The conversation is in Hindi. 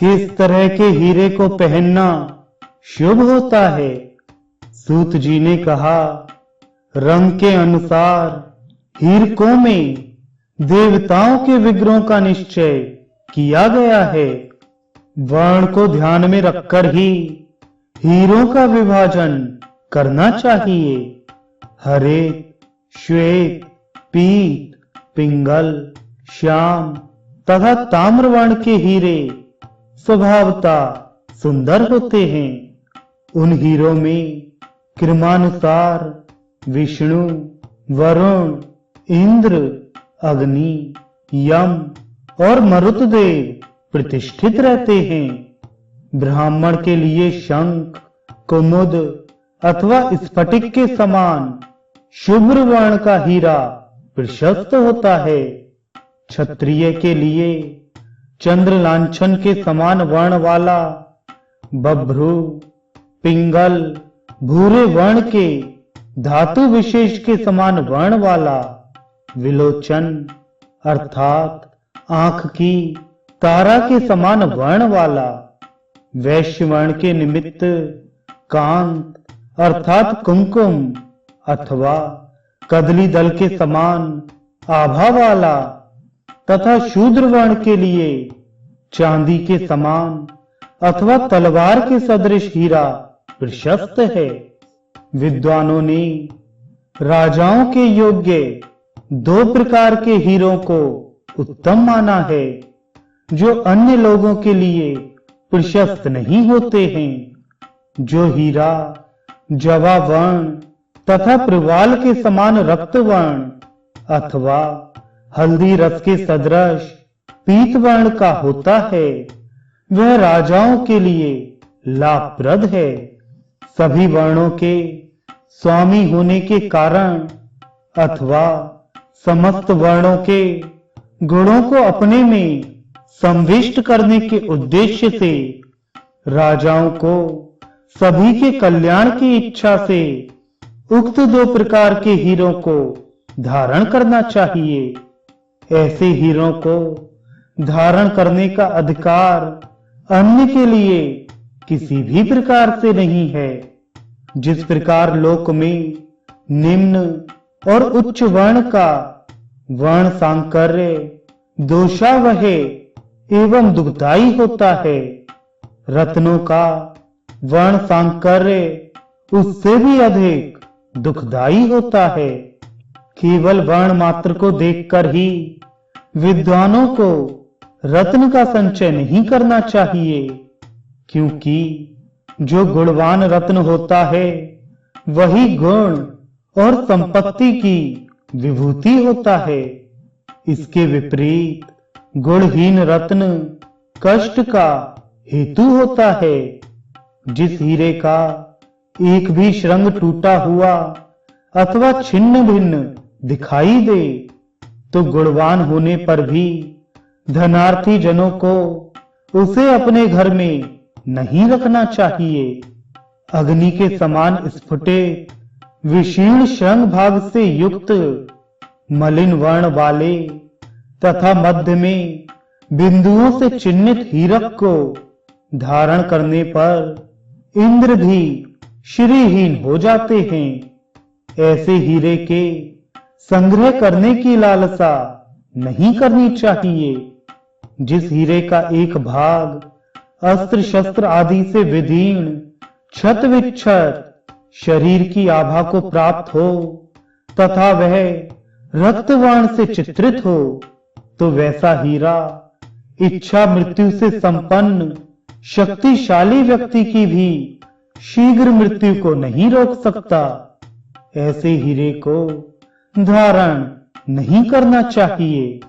किस तरह के हीरे को पहनना शुभ होता है? सूत जी ने कहा, रंग के अनुसार हीरकों में देवताओं के विग्रहों का निश्चय किया गया है। वर्ण को ध्यान में रखकर ही हीरों का विभाजन करना चाहिए। हरे, श्वेत, पीत, पिंगल, श्याम तथा ताम्र वर्ण के हीरे स्वभावतः सुंदर होते हैं। उन हीरों में क्रमानुसार विष्णु, वरुण, इंद्र, अग्नि, यम और मरुतदेव प्रतिष्ठित रहते हैं। ब्राह्मण के लिए शंख, कुमुद अथवा स्फटिक के समान शुभ्र वर्ण का हीरा प्रशस्त होता है। क्षत्रिय के लिए चंद्र लांछन के समान वर्ण वाला बभ्रू, पिंगल, भूरे वर्ण के धातु विशेष के समान वर्ण वाला विलोचन अर्थात आंख की तारा के समान वर्ण वाला वैश्य वर्ण के निमित्त कांत अर्थात कुमकुम अथवा कदली दल के समान आभा वाला तथा शूद्र वर्ण के लिए चांदी के समान अथवा तलवार के सदृश हीरा प्रशस्त है। विद्वानों ने राजाओं के योग्य 2 प्रकार के हीरों को उत्तम माना है, जो अन्य लोगों के लिए प्रशस्त नहीं होते हैं। जो हीरा जवा वर्ण तथा प्रवाल के समान रक्त वर्ण अथवा हल्दी रस के सदृश पीत वर्ण का होता है, वह राजाओं के लिए लाभप्रद है। सभी वर्णों के स्वामी होने के कारण अथवा समस्त वर्णों के गुणों को अपने में संविष्ट करने के उद्देश्य से राजाओं को सभी के कल्याण की इच्छा से उक्त 2 प्रकार के हीरों को धारण करना चाहिए। ऐसे हीरों को धारण करने का अधिकार अन्य के लिए किसी भी प्रकार से नहीं है। जिस प्रकार लोक में निम्न और उच्च वर्ण का वर्ण सांकर्य दोषावह एवं दुखदायी होता है, रत्नों का वर्ण सांकर्य उससे भी अधिक दुखदायी होता है। केवल वर्ण मात्र को देखकर ही विद्वानों को रत्न का संचय नहीं करना चाहिए, क्योंकि जो गुणवान रत्न होता है वही गुण और संपत्ति की विभूति होता है। इसके विपरीत गुणहीन रत्न कष्ट का हेतु होता है। जिस हीरे का एक भी श्रृंग टूटा हुआ अथवा छिन्न भिन्न दिखाई दे, तो गुणवान होने पर भी धनार्थी जनों को उसे अपने घर में नहीं रखना चाहिए। अग्नि के समान स्फुटित विशीर्ण श्रृंग भाग से युक्त मलिन वर्ण वाले तथा मध्य में बिंदुओं से चिन्हित हीरक को धारण करने पर इंद्र भी श्रीहीन हो जाते हैं। ऐसे हीरे के संग्रह करने की लालसा नहीं करनी चाहिए। जिस हीरे का एक भाग अस्त्र शस्त्र आदि से विदीर्ण क्षत विक्षत शरीर की आभा को प्राप्त हो तथा वह रक्तवर्ण से चित्रित हो, तो वैसा हीरा इच्छा मृत्यु से संपन्न शक्तिशाली व्यक्ति की भी शीघ्र मृत्यु को नहीं रोक सकता। ऐसे हीरे को धारण नहीं करना चाहिए।